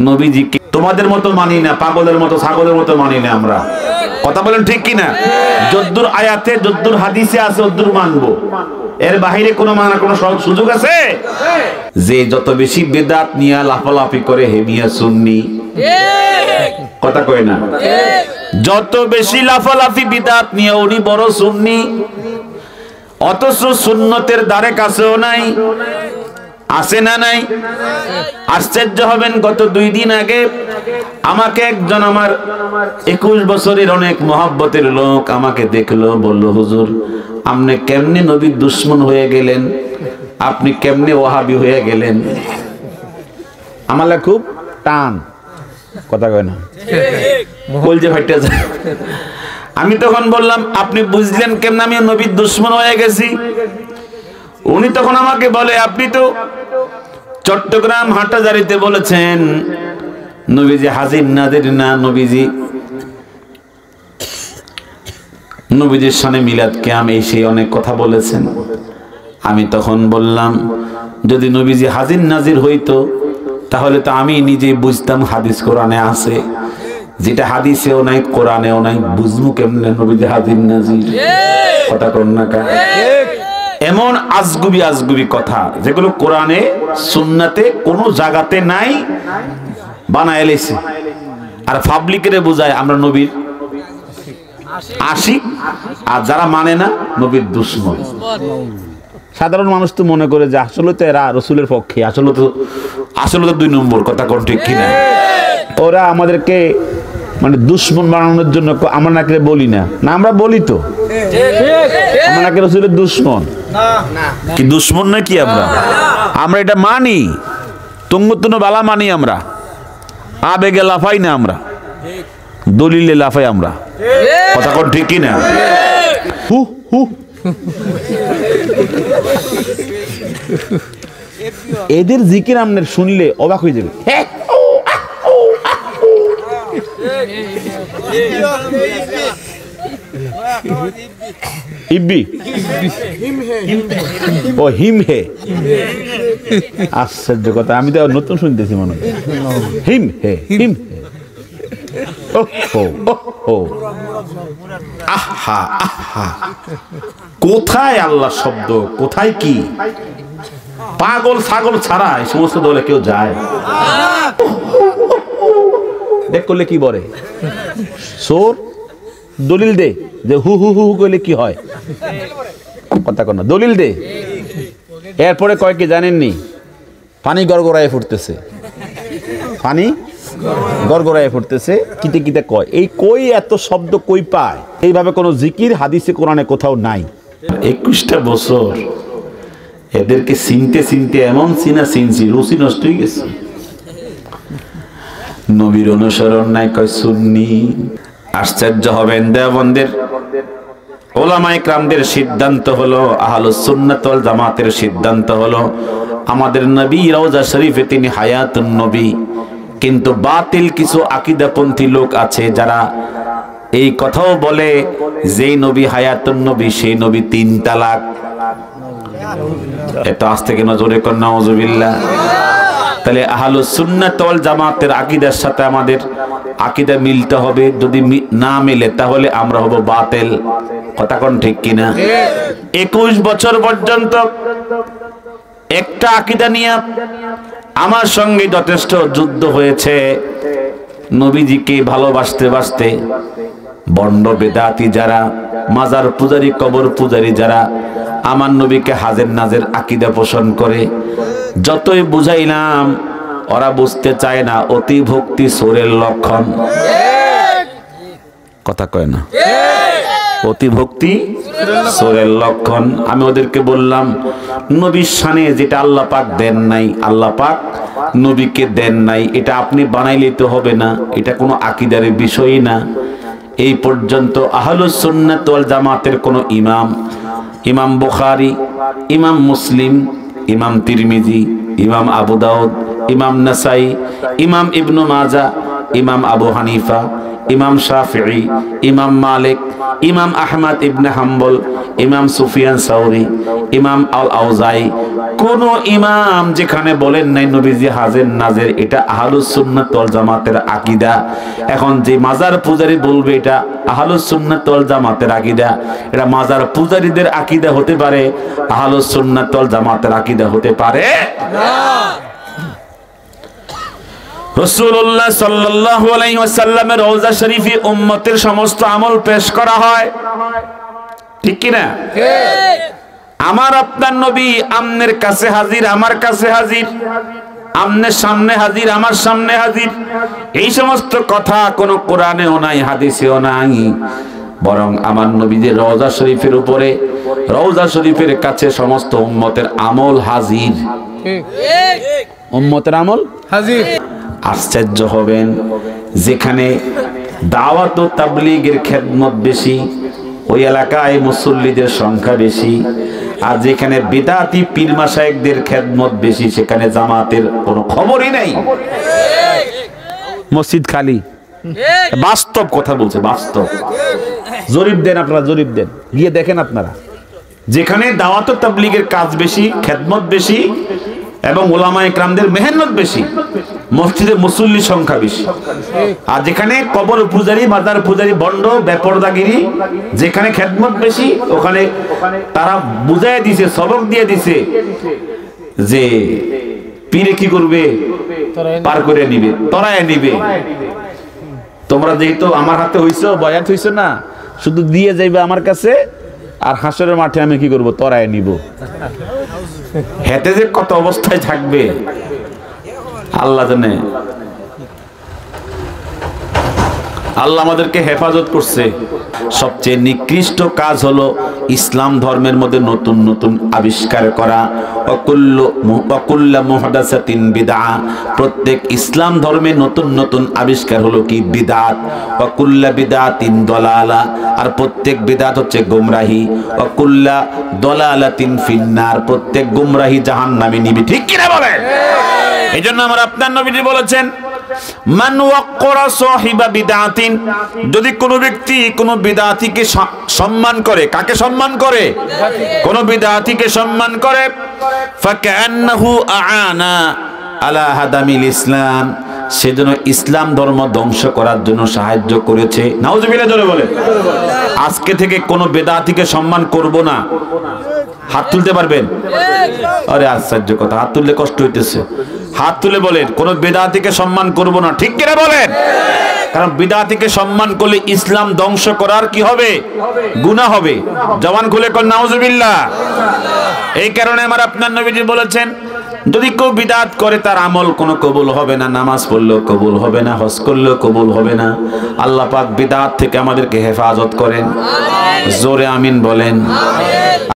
নবীজিকে তোমাদের মতো মানি না, পাগলের মতো ছাগলের মতো মানি না আমরা। কথা বলেন ঠিক কিনা? যদ্দুর আয়াতে যদ্দুর হাদিসে আছে ওদ্দুর মানবো, এর বাহিরে কোনো মানার কোনো সুযোগ আছে? যে যত বেশি বেদাত নিয়ে লাফালাফি করে হেমিয়া সুন্নি, কথা কয় না? যত বেশি লাফালাফি বিদাত নিয়ে উনি বড় সুন্নি, অথচ সুন্নতের দ্বারে কাছেও নাই। আছে না নাই? আশ্চর্য হবেন, গত 2 দিন আগে আমাকে একজন আমার 21 বছরের অনেক মহব্বতের লোক আমাকে দেখলো, বলল হুজুর আপনি কেমনে নবীর দুশ্মন হয়ে গেলেন, আপনি কেমনে ওয়াহাবি হয়ে গেলেন? আমার খুব টান, কথা কয় না, বলছে ফাইটা যায়। আমি তখন বললাম আপনি বুঝলেন কেমন আমি নবীর দুশ্মন হয়ে গেছি? উনি তখন আমাকে বলে আপনি তো চট্টগ্রাম হাটাজারিতে বলেছেন নবীজি হাজির নাজির না, নবীজির শানে মিলাদ কিয়াম এই সেই অনেক কথা বলেছেন। আমি তখন বললাম যদি নবীজি হাজির নাজির হইতো তাহলে তো আমি নিজেই বুঝতাম হাদিস কোরআনে আছে, যেটা হাদিসেও নাই কোরআনেও নাই, বুঝবো কেমনে নবীজি হাজির নাজির? কথা কর না কা? এমন আজগুবি আজগুবি কথা যেগুলো কোরআনে সুন্নাতে কোনো জায়গাতে নাই, বানায় লেছে আর পাবলিকের বোঝায় আমরা নবীর আশিক, আর যারা মানে না নবীর দুশমন। সাধারণ মানুষ তো মনে করে যে আসলে তো এরা রসুলের পক্ষে, আসলে তো 2 নম্বর। কথা কোন ঠিক কিনা? ওরা আমাদেরকে মানে দুশমন বানানোর জন্য আমরা নাকি বলি না, না আমরা বলি তো আমরা নাকি রসুলের দুশমন, কি দুশমন নাকি? আমরা এটা মানি, তুঙ্গতুন বালা মানি, আমরা আবেগে লাফাই না, আমরা দলিলে লাফাই আমরা। কথা কোন ঠিক কিনা? হু হু এদের জিকির আপনার শুনলে অবাক হয়ে যাবে। ইব্বি ও হিম হে, আশ্চর্য কথা, আমি তো নতুন শুনতেছি মনে হয়। হিম হে, হিম হে, আহা আহা, কোথায় আল্লাহ শব্দ, কোথায় কি? পাগল ছাগল ছাড়া এই সমস্ত দলে কেউ যায়? দেখ করলে কি বলে সোর, দলিল দে যে হু হু হু করলে কি হয়? কথা কর না, দলিল দে। এরপরে কয় কি জানেননি? পানি গড়গড়ায় ফুটতেছে, পানি গড়গড়ায় ফুটতেছে, কিতে কিতে কয়। এই কই এত শব্দ কই পায়? এইভাবে কোনো জিকির হাদিসে কোরআনে কোথাও নাই। 21টা বছর এদেরকে চিনতে চিনতে এমন চিনছি রুচি নষ্ট হয়ে গেছে। নবীর অনুসরণ নাই, কয় সুন্নি। আশ্চর্য হবেন, দেওবন্দের ওলামায়ে কেরামদের সিদ্ধান্ত হলো, আহলুস সুন্নাত ওয়াল জামাতের সিদ্ধান্ত হলো আমাদের নবী রওজা শরীফে তিনি হায়াতুন নবী। কিন্তু বাতিল কিছু আকীদাপন্থী লোক আছে যারা এই কথাও বলে যেই নবী হায়াতুন নবী সেই নবী 3 তালাক। এত আজ থেকে নজরে কর নাউজুবিল্লাহ। তাহলে আহলুস সুন্নাত ওয়াল জামাতের আকীদার সাথে আমাদের আকীদা মিলতে হবে, যদি না মিলে তাহলে আমরা হব বাতিল। কথা কোন ঠিক কিনা? 21 বছর পর্যন্ত একটা আকীদা নিয়ে আমার সঙ্গে যথেষ্ট যুদ্ধ হয়েছে। নবীজিকে ভালোবাসতে বাসতে বন্ড বেদাতি যারা, মাজার পূজারী, কবর পূজারী যারা আমার নবীকে হাজের নাজের আকীদা পোষণ করে, যতই বুঝাইলাম ওরা বুঝতে চায় না। অতি ভক্তি সোরের লক্ষণ। কথা কয় না? অতি ভক্তি সোরের লক্ষণ। আমি ওদেরকে বললাম নবীর শানে যেটা আল্লাহ পাক দেন নাই, আল্লাহ পাক নবীকে দেন নাই, এটা আপনি বানাইলেই তো হবে না, এটা কোনো আকীদারের বিষয়ই না। এই পর্যন্ত আহলুস সুন্নাত ওয়াল জামাতের কোনো ইমাম বুখারী, ইমাম মুসলিম, ইমাম তিরমিজি, ইমাম আবু দাউদ, ইমাম নাসাই, ইমাম ইবনু মাজাহ ইমাম আবু হানিফা, ইমাম শাফিঈ, ইমাম মালিক, ইমাম আহমদ ইবনে হাম্বল, ইমাম সুফিয়ান সাউরি, ইমাম আল আউজাই, কোন ইমাম যেখানে বলেন নাই নবীজি হাজের নাজের, এটা আহলুস সুন্নাত ওয়াল জামাতের আকীদা। এখন যে মাজার পূজারী বলবে এটা আহলুস সুন্নাত ওয়াল জামাতের আকীদা, এটা মাজার পূজারীদের আকীদা হতে পারে, আহলুস সুন্নাত ওয়াল জামাতের আকীদা হতে পারে না। রাসূলুল্লাহ সাল্লাল্লাহু আলাইহি ওয়াসাল্লামের রওজা শরীফে উম্মতের সমস্ত আমল পেশ করা হয়, ঠিক কি না? ঠিক। আমার আপনার নবী আমনের কাছে হাজির, আমার কাছে হাজির, আমনের সামনে হাজির, আমার সামনে হাজির। এই সমস্ত কথা কোন কোরআনেও নাই, হাদিসেও নাই, বরং আমার নবীদের রওজা শরীফের উপরে, রওজা শরীফের কাছে সমস্ত উম্মতের আমল হাজির। ঠিক। উম্মতের আমল হাজির। আশ্চর্য হবেন, যেখানে দাওয়াত ও তাবলীগের খেদমত বেশি, ওই এলাকায় মুসল্লিদের সংখ্যা বেশি, আর যেখানে বিদআতি পীর মাশায়েখদের খেদমত বেশি, সেখানে জামাতের কোনো খবরই নাই, মসজিদ খালি। বাস্তব কথা বলছে, বাস্তব। জরিপ দেন আপনারা, জরিপ দেন, গিয়ে দেখেন আপনারা, যেখানে দাওয়াত ও তাবলীগের কাজ বেশি, খেদমত বেশি এবং উলামায়ে কেরামদের মেহনত বেশি, মসজিদে মুসল্লি সংখ্যা বেশি। আর যেখানে কবর পূজারী, মাজার পূজারী, বন্ড, বেপরদাগিরি, যেখানে খেদমত বেশি, ওখানে তারা বুঝাই দিছে, সবক দিয়ে দিছে যে পীরে কি করবে, পার করে নিবে, তরায় নিবে। তোমরা যেহেতু আমার হাতে হইছো, বয়াত হইছো না, শুধু দিয়ে যাইবে আমার কাছে, আর হাসরের মাঠে আমি কি করব, তরায় নিব। হেতে যে কত অবস্থায় থাকবে আল্লাহ জানে। আল্লাহ আমাদেরকে হেফাজত করছে। সবচেয়ে নিকৃষ্ট কাজ হলো ইসলাম ধর্মের মধ্যে নতুন নতুন আবিষ্কার করা। ওয়াকুল্লু মুহদাসাতিন বিদআ, প্রত্যেক ইসলাম ধর্মে নতুন নতুন আবিষ্কার হলো কি, বিদআত। ওয়াকুল্লু বিদআতিন দালালা, আর প্রত্যেক বিদআত হচ্ছে গোমরাহি। ওয়াকুল্লু দালালাতিন ফিন্নার, প্রত্যেক গোমরাহি জাহান্নামে নিবে। ঠিক কি না বলেন? এইজন্য আমার আপনার নবীজি বলেছেন, মান ওয়াক্কারা সাহিবা বিদআতিন, যদি কোন ব্যক্তি কোন বিদআতিকে সম্মান করে, কাকে সম্মান করে? কোন বিদআতিকে সম্মান করে, ফাকান্নাহু আ'ানা আলা হাদামিল ইসলাম, সেজন্য ইসলাম ধর্ম ধ্বংস করার জন্য সাহায্য করেছে। নাউজুবিল্লাহ জোরে বলে। আজকে থেকে কোন বিদআতিকে সম্মান করব না। হাত তুলতে পারবেন? আরে আশ্চর্য কথা, হাত তুললে কষ্ট হইতেছে। হাত তুলে বলেন, কোন বিদআতিকে সম্মান করব না। ঠিক কিনা বলেন? কারণ বিদআতিকে সম্মান করলে ইসলাম ধ্বংস করার কি হবে? গুনাহ হবে। জবান খুলে কোন নাউজুবিল্লাহ। এই কারণে আমার আপনার নবীজি বলেছেন, যদি কেউ বিদআত করে তার আমল কোনো কবুল হবে না, নামাজ পড়লেও কবুল হবে না, হজ করলেও কবুল হবে না। আল্লাহ পাক বিদআত থেকে আমাদেরকে হেফাজত করেন। জোরে আমিন বলেন।